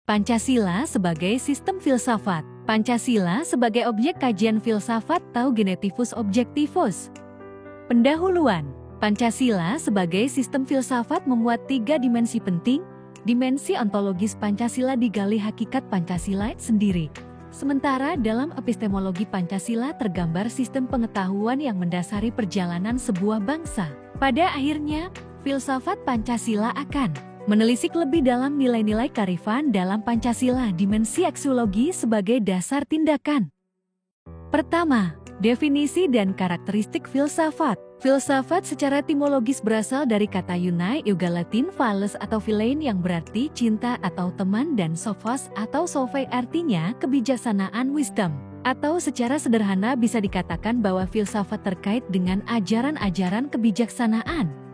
Pancasila sebagai sistem filsafat. Pancasila sebagai objek kajian filsafat atau genetivus objektivus. Pendahuluan. Pancasila sebagai sistem filsafat memuat 3 dimensi penting. Dimensi ontologis Pancasila digali hakikat Pancasila sendiri. Sementara dalam epistemologi Pancasila tergambar sistem pengetahuan yang mendasari perjalanan sebuah bangsa. Pada akhirnya, filsafat Pancasila akan menelisik lebih dalam nilai-nilai kearifan dalam Pancasila, dimensi aksiologi sebagai dasar tindakan. Pertama, definisi dan karakteristik filsafat. Filsafat secara etimologis berasal dari kata Yunani juga Latin phales atau philein yang berarti cinta atau teman dan sophos atau sophie artinya kebijaksanaan wisdom. Atau secara sederhana bisa dikatakan bahwa filsafat terkait dengan ajaran-ajaran kebijaksanaan.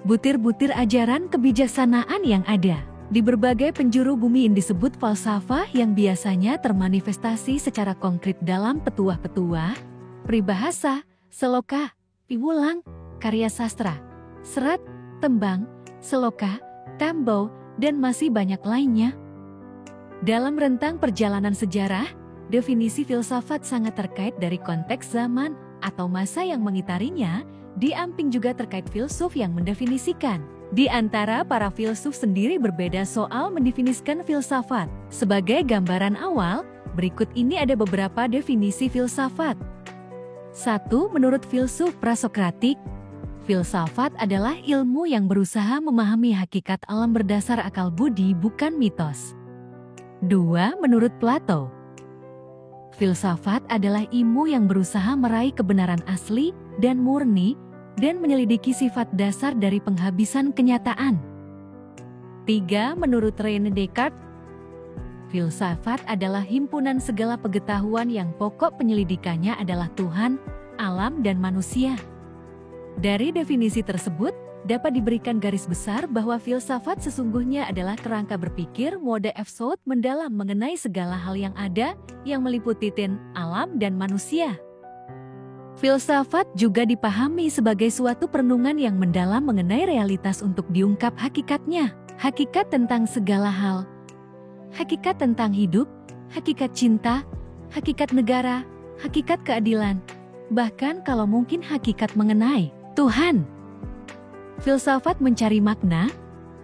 Butir-butir ajaran kebijaksanaan yang ada di berbagai penjuru bumi ini disebut falsafah yang biasanya termanifestasi secara konkret dalam petuah-petuah, peribahasa, seloka, piwulang, karya sastra, serat, tembang, seloka, tambau, dan masih banyak lainnya. Dalam rentang perjalanan sejarah, definisi filsafat sangat terkait dari konteks zaman atau masa yang mengitarinya, di amping juga terkait filsuf yang mendefinisikan. Di antara para filsuf sendiri berbeda soal mendefinisikan filsafat. Sebagai gambaran awal, berikut ini ada beberapa definisi filsafat. 1. Menurut filsuf prasokratik, filsafat adalah ilmu yang berusaha memahami hakikat alam berdasar akal budi bukan mitos. 2. Menurut Plato, filsafat adalah ilmu yang berusaha meraih kebenaran asli dan murni dan menyelidiki sifat dasar dari penghabisan kenyataan. 3. Menurut René Descartes, filsafat adalah himpunan segala pengetahuan yang pokok penyelidikannya adalah Tuhan, alam, dan manusia. Dari definisi tersebut, dapat diberikan garis besar bahwa filsafat sesungguhnya adalah kerangka berpikir mode absolut mendalam mengenai segala hal yang ada, yang meliputi alam dan manusia. Filsafat juga dipahami sebagai suatu perenungan yang mendalam mengenai realitas untuk diungkap hakikatnya, hakikat tentang segala hal, hakikat tentang hidup, hakikat cinta, hakikat negara, hakikat keadilan, bahkan kalau mungkin hakikat mengenai Tuhan. Filsafat mencari makna,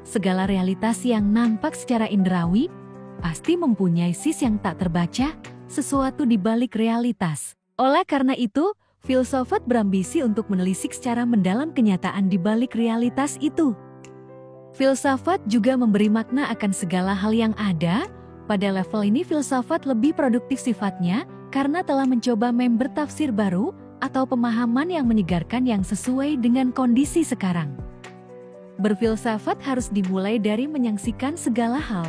segala realitas yang nampak secara indrawi, pasti mempunyai sisi yang tak terbaca, sesuatu di balik realitas. Oleh karena itu, filsafat berambisi untuk menelisik secara mendalam kenyataan di balik realitas itu. Filsafat juga memberi makna akan segala hal yang ada. Pada level ini filsafat lebih produktif sifatnya karena telah mencoba bertafsir baru atau pemahaman yang menyegarkan yang sesuai dengan kondisi sekarang. Berfilsafat harus dimulai dari menyaksikan segala hal,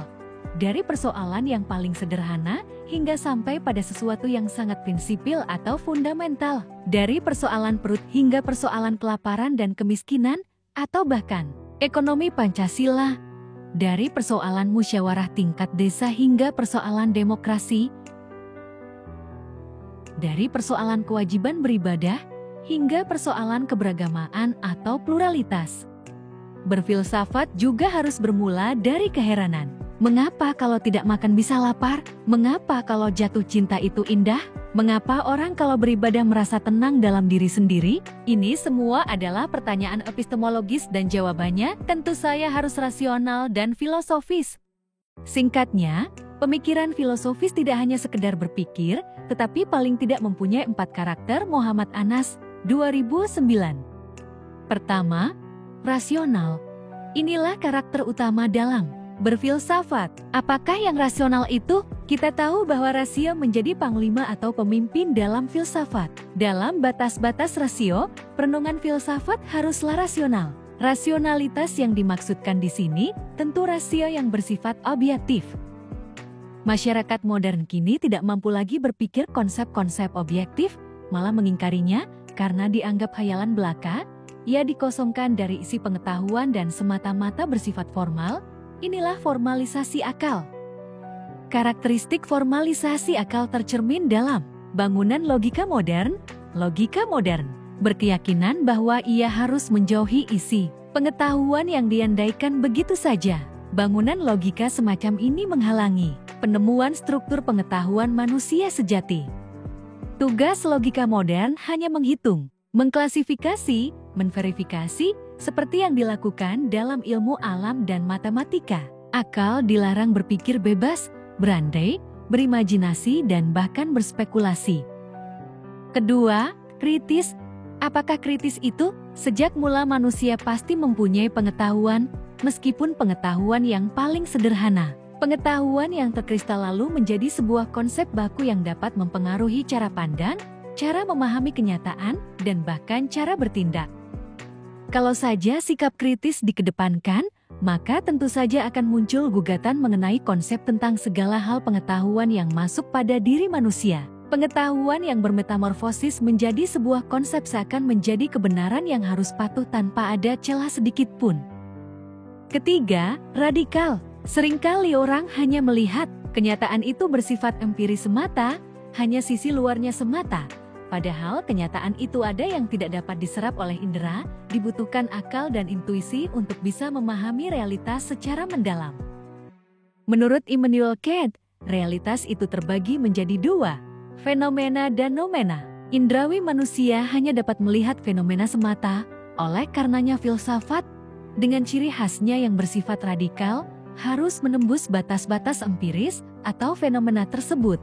dari persoalan yang paling sederhana hingga sampai pada sesuatu yang sangat prinsipil atau fundamental, dari persoalan perut hingga persoalan kelaparan dan kemiskinan, atau bahkan ekonomi Pancasila, dari persoalan musyawarah tingkat desa hingga persoalan demokrasi, dari persoalan kewajiban beribadah hingga persoalan keberagamaan atau pluralitas. Berfilsafat juga harus bermula dari keheranan. Mengapa kalau tidak makan bisa lapar? Mengapa kalau jatuh cinta itu indah? Mengapa orang kalau beribadah merasa tenang dalam diri sendiri? Ini semua adalah pertanyaan epistemologis dan jawabannya tentu saja harus rasional dan filosofis. Singkatnya, pemikiran filosofis tidak hanya sekedar berpikir, tetapi paling tidak mempunyai 4 karakter. Muhammad Anas, 2009. Pertama, rasional. Inilah karakter utama dalam berfilsafat. Apakah yang rasional itu? Kita tahu bahwa rasio menjadi panglima atau pemimpin dalam filsafat. Dalam batas-batas rasio, perenungan filsafat haruslah rasional. Rasionalitas yang dimaksudkan di sini tentu rasio yang bersifat objektif. Masyarakat modern kini tidak mampu lagi berpikir konsep-konsep objektif, malah mengingkarinya karena dianggap khayalan belaka. Ia dikosongkan dari isi pengetahuan dan semata-mata bersifat formal. Inilah formalisasi akal. Karakteristik formalisasi akal tercermin dalam bangunan logika modern. Logika modern berkeyakinan bahwa ia harus menjauhi isi pengetahuan yang diandaikan begitu saja. Bangunan logika semacam ini menghalangi penemuan struktur pengetahuan manusia sejati. Tugas logika modern hanya menghitung, mengklasifikasi, menverifikasi, seperti yang dilakukan dalam ilmu alam dan matematika. Akal dilarang berpikir bebas, berandai, berimajinasi, dan bahkan berspekulasi. Kedua, kritis. Apakah kritis itu? Sejak mula manusia pasti mempunyai pengetahuan, meskipun pengetahuan yang paling sederhana. Pengetahuan yang terkristal lalu menjadi sebuah konsep baku yang dapat mempengaruhi cara pandang, cara memahami kenyataan, dan bahkan cara bertindak. Kalau saja sikap kritis dikedepankan, maka tentu saja akan muncul gugatan mengenai konsep tentang segala hal pengetahuan yang masuk pada diri manusia. Pengetahuan yang bermetamorfosis menjadi sebuah konsep seakan menjadi kebenaran yang harus patuh tanpa ada celah sedikit pun. Ketiga, radikal. Seringkali orang hanya melihat kenyataan itu bersifat empiris semata, hanya sisi luarnya semata. Padahal kenyataan itu ada yang tidak dapat diserap oleh indera, dibutuhkan akal dan intuisi untuk bisa memahami realitas secara mendalam. Menurut Immanuel Kant, realitas itu terbagi menjadi dua, fenomena dan noumena. Indrawi manusia hanya dapat melihat fenomena semata, oleh karenanya filsafat, dengan ciri khasnya yang bersifat radikal, harus menembus batas-batas empiris atau fenomena tersebut.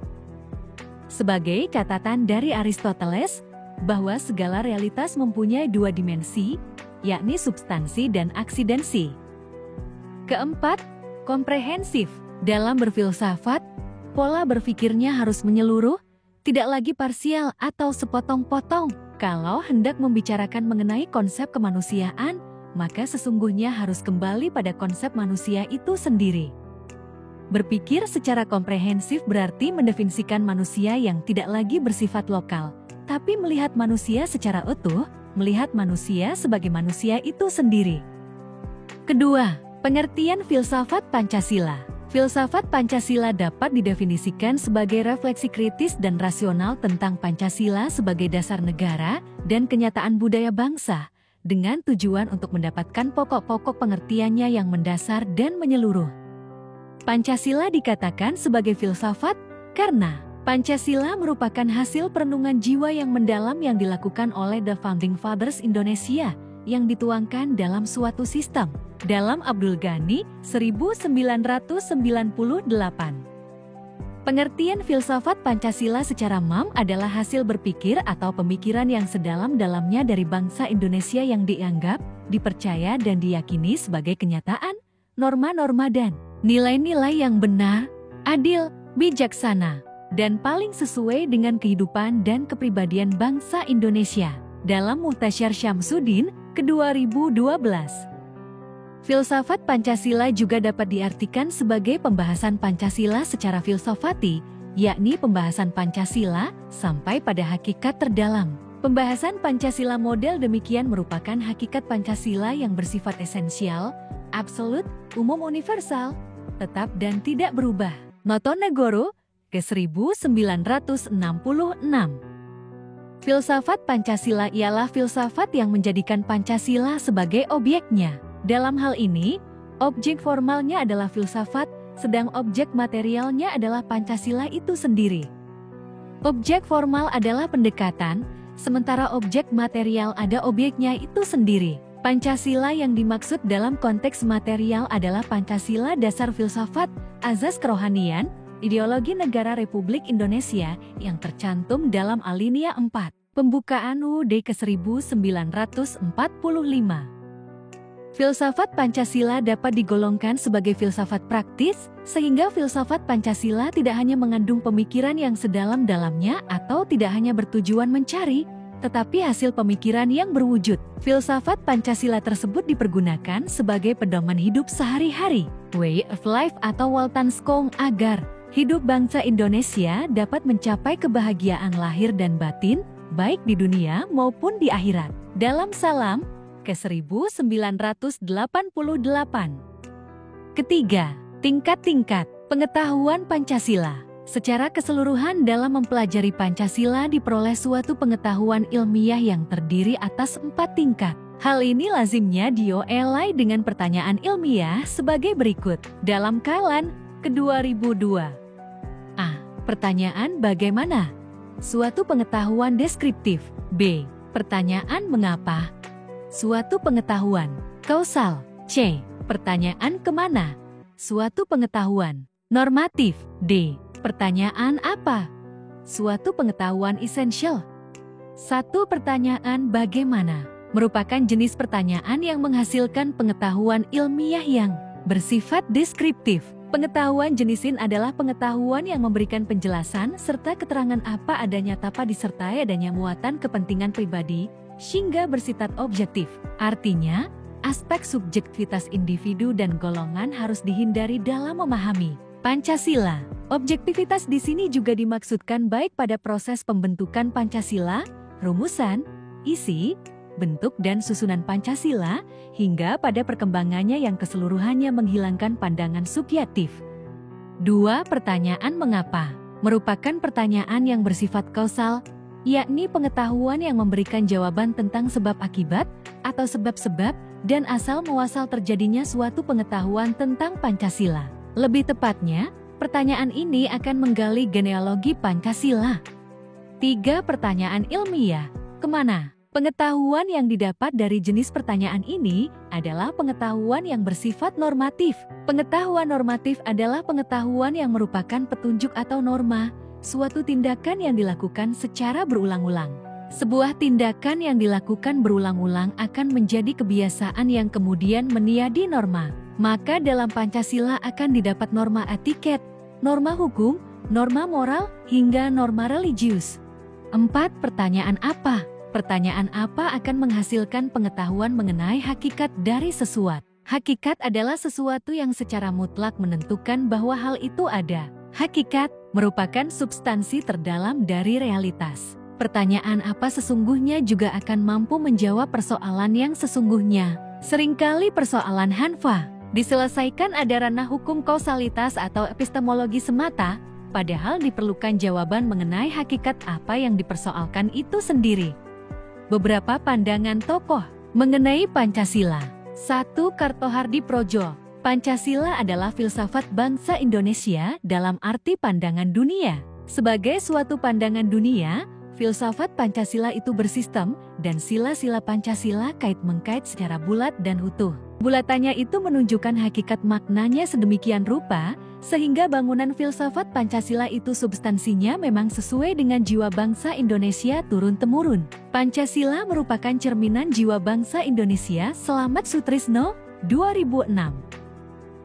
Sebagai catatan dari Aristoteles, bahwa segala realitas mempunyai dua dimensi, yakni substansi dan aksidensi. Keempat, komprehensif. Dalam berfilsafat, pola berpikirnya harus menyeluruh, tidak lagi parsial atau sepotong-potong. Kalau hendak membicarakan mengenai konsep kemanusiaan, maka sesungguhnya harus kembali pada konsep manusia itu sendiri. Berpikir secara komprehensif berarti mendefinisikan manusia yang tidak lagi bersifat lokal, tapi melihat manusia secara utuh, melihat manusia sebagai manusia itu sendiri. Kedua, pengertian filsafat Pancasila. Filsafat Pancasila dapat didefinisikan sebagai refleksi kritis dan rasional tentang Pancasila sebagai dasar negara dan kenyataan budaya bangsa, dengan tujuan untuk mendapatkan pokok-pokok pengertiannya yang mendasar dan menyeluruh. Pancasila dikatakan sebagai filsafat karena Pancasila merupakan hasil perenungan jiwa yang mendalam yang dilakukan oleh The Founding Fathers Indonesia yang dituangkan dalam suatu sistem. Dalam Abdul Ghani, 1998. Pengertian filsafat Pancasila secara mam adalah hasil berpikir atau pemikiran yang sedalam-dalamnya dari bangsa Indonesia yang dianggap, dipercaya dan diyakini sebagai kenyataan, norma-norma dan nilai-nilai yang benar, adil, bijaksana, dan paling sesuai dengan kehidupan dan kepribadian bangsa Indonesia. Dalam Muhtasyar Syamsuddin, ke-2012. Filsafat Pancasila juga dapat diartikan sebagai pembahasan Pancasila secara filsafati, yakni pembahasan Pancasila sampai pada hakikat terdalam. Pembahasan Pancasila model demikian merupakan hakikat Pancasila yang bersifat esensial, absolut, umum universal, tetap dan tidak berubah. Notonegoro, ke-1966. Filsafat Pancasila ialah filsafat yang menjadikan Pancasila sebagai objeknya. Dalam hal ini, objek formalnya adalah filsafat, sedang objek materialnya adalah Pancasila itu sendiri. Objek formal adalah pendekatan, sementara objek material ada objeknya itu sendiri. Pancasila yang dimaksud dalam konteks material adalah Pancasila dasar filsafat, azas kerohanian, ideologi negara Republik Indonesia yang tercantum dalam alinea 4, pembukaan UUD ke-1945. Filsafat Pancasila dapat digolongkan sebagai filsafat praktis, sehingga filsafat Pancasila tidak hanya mengandung pemikiran yang sedalam-dalamnya atau tidak hanya bertujuan mencari, tetapi hasil pemikiran yang berwujud. Filsafat Pancasila tersebut dipergunakan sebagai pedoman hidup sehari-hari, way of life atau Weltanschauung agar hidup bangsa Indonesia dapat mencapai kebahagiaan lahir dan batin, baik di dunia maupun di akhirat. Dalam Salam, ke-1988. Ketiga, tingkat-tingkat pengetahuan Pancasila. Secara keseluruhan dalam mempelajari Pancasila diperoleh suatu pengetahuan ilmiah yang terdiri atas 4 tingkat. Hal ini lazimnya dioelai dengan pertanyaan ilmiah sebagai berikut. Dalam Kalan ke-2002. A. Pertanyaan bagaimana? Suatu pengetahuan deskriptif. B. Pertanyaan mengapa? Suatu pengetahuan kausal. C. Pertanyaan kemana? Suatu pengetahuan normatif. D. Pertanyaan apa? Suatu pengetahuan esensial. Satu pertanyaan bagaimana merupakan jenis pertanyaan yang menghasilkan pengetahuan ilmiah yang bersifat deskriptif. Pengetahuan jenisin adalah pengetahuan yang memberikan penjelasan serta keterangan apa adanya tanpa disertai adanya muatan kepentingan pribadi, sehingga bersifat objektif. Artinya, aspek subjektivitas individu dan golongan harus dihindari dalam memahami Pancasila. Objektivitas di sini juga dimaksudkan baik pada proses pembentukan Pancasila, rumusan, isi, bentuk dan susunan Pancasila, hingga pada perkembangannya yang keseluruhannya menghilangkan pandangan subjektif. 2. Pertanyaan mengapa merupakan pertanyaan yang bersifat kausal, yakni pengetahuan yang memberikan jawaban tentang sebab akibat atau sebab-sebab dan asal muasal terjadinya suatu pengetahuan tentang Pancasila. Lebih tepatnya, pertanyaan ini akan menggali genealogi Pancasila. 3. Pertanyaan ilmiah, kemana? Pengetahuan yang didapat dari jenis pertanyaan ini adalah pengetahuan yang bersifat normatif. Pengetahuan normatif adalah pengetahuan yang merupakan petunjuk atau norma, suatu tindakan yang dilakukan secara berulang-ulang. Sebuah tindakan yang dilakukan berulang-ulang akan menjadi kebiasaan yang kemudian menjadi norma. Maka dalam Pancasila akan didapat norma etiket, norma hukum, norma moral, hingga norma religius. 4. Pertanyaan apa? Pertanyaan apa akan menghasilkan pengetahuan mengenai hakikat dari sesuatu. Hakikat adalah sesuatu yang secara mutlak menentukan bahwa hal itu ada. Hakikat merupakan substansi terdalam dari realitas. Pertanyaan apa sesungguhnya juga akan mampu menjawab persoalan yang sesungguhnya. Seringkali persoalan hanfa diselesaikan ada ranah hukum kausalitas atau epistemologi semata, padahal diperlukan jawaban mengenai hakikat apa yang dipersoalkan itu sendiri. Beberapa pandangan tokoh mengenai Pancasila. 1. Kartohardi Projo. Pancasila adalah filsafat bangsa Indonesia dalam arti pandangan dunia. Sebagai suatu pandangan dunia, filsafat Pancasila itu bersistem dan sila-sila Pancasila kait-mengkait secara bulat dan utuh. Bulatannya itu menunjukkan hakikat maknanya sedemikian rupa, sehingga bangunan filsafat Pancasila itu substansinya memang sesuai dengan jiwa bangsa Indonesia turun-temurun. Pancasila merupakan cerminan jiwa bangsa Indonesia. Selamat Sutrisno, 2006.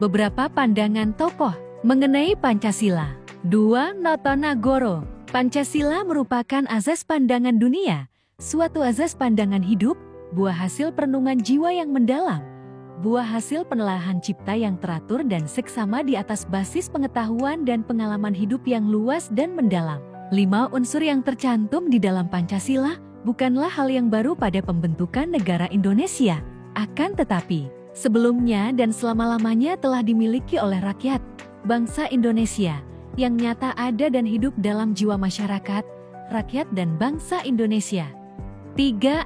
Beberapa pandangan tokoh mengenai Pancasila. 2. Noto Nagoro. Pancasila merupakan azas pandangan dunia, suatu azas pandangan hidup, buah hasil perenungan jiwa yang mendalam, buah hasil penelaahan cipta yang teratur dan seksama di atas basis pengetahuan dan pengalaman hidup yang luas dan mendalam. 5 unsur yang tercantum di dalam Pancasila bukanlah hal yang baru pada pembentukan negara Indonesia. Akan tetapi, sebelumnya dan selama-lamanya telah dimiliki oleh rakyat, bangsa Indonesia, yang nyata ada dan hidup dalam jiwa masyarakat, rakyat dan bangsa Indonesia. 3.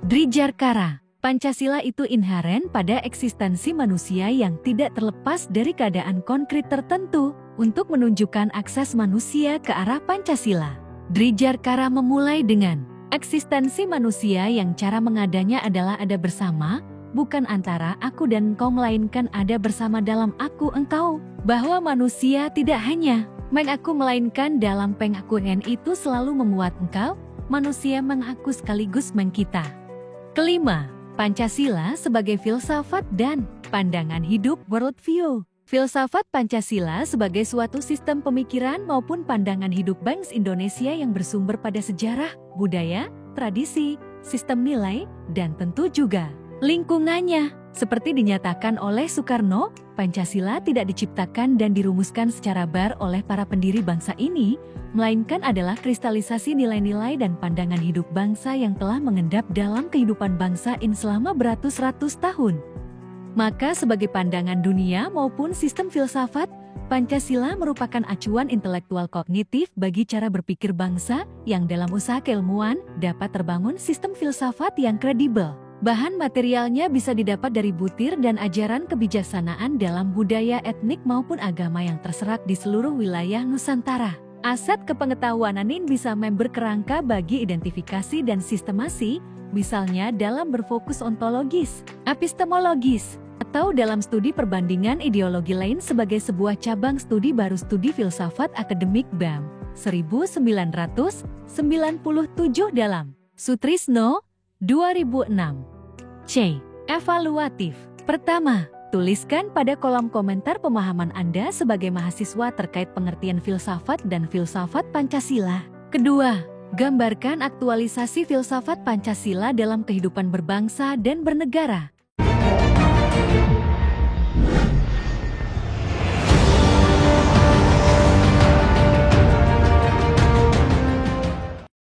Drijarkara. Pancasila itu inheren pada eksistensi manusia yang tidak terlepas dari keadaan konkret tertentu untuk menunjukkan akses manusia ke arah Pancasila. Drijarkara memulai dengan eksistensi manusia yang cara mengadanya adalah ada bersama, bukan antara aku dan engkau melainkan ada bersama dalam aku engkau, bahwa manusia tidak hanya mengaku melainkan dalam pengakuan itu selalu memuat engkau, manusia mengaku sekaligus mengkita. 5. Pancasila sebagai filsafat dan pandangan hidup worldview. Filsafat Pancasila sebagai suatu sistem pemikiran maupun pandangan hidup bangsa Indonesia yang bersumber pada sejarah, budaya, tradisi, sistem nilai, dan tentu juga lingkungannya. Seperti dinyatakan oleh Soekarno, Pancasila tidak diciptakan dan dirumuskan secara bar oleh para pendiri bangsa ini, melainkan adalah kristalisasi nilai-nilai dan pandangan hidup bangsa yang telah mengendap dalam kehidupan bangsa ini selama beratus-ratus tahun. Maka sebagai pandangan dunia maupun sistem filsafat, Pancasila merupakan acuan intelektual kognitif bagi cara berpikir bangsa yang dalam usaha keilmuan dapat terbangun sistem filsafat yang kredibel. Bahan materialnya bisa didapat dari butir dan ajaran kebijaksanaan dalam budaya etnik maupun agama yang terserak di seluruh wilayah Nusantara. Aset kepengetahuan Anin bisa berkerangka bagi identifikasi dan sistemasi, misalnya dalam berfokus ontologis, epistemologis, atau dalam studi perbandingan ideologi lain sebagai sebuah cabang studi baru studi filsafat akademik BAM 1997 dalam Sutrisno 2006. C. Evaluatif. Pertama, tuliskan pada kolom komentar pemahaman Anda sebagai mahasiswa terkait pengertian filsafat dan filsafat Pancasila. Kedua, gambarkan aktualisasi filsafat Pancasila dalam kehidupan berbangsa dan bernegara.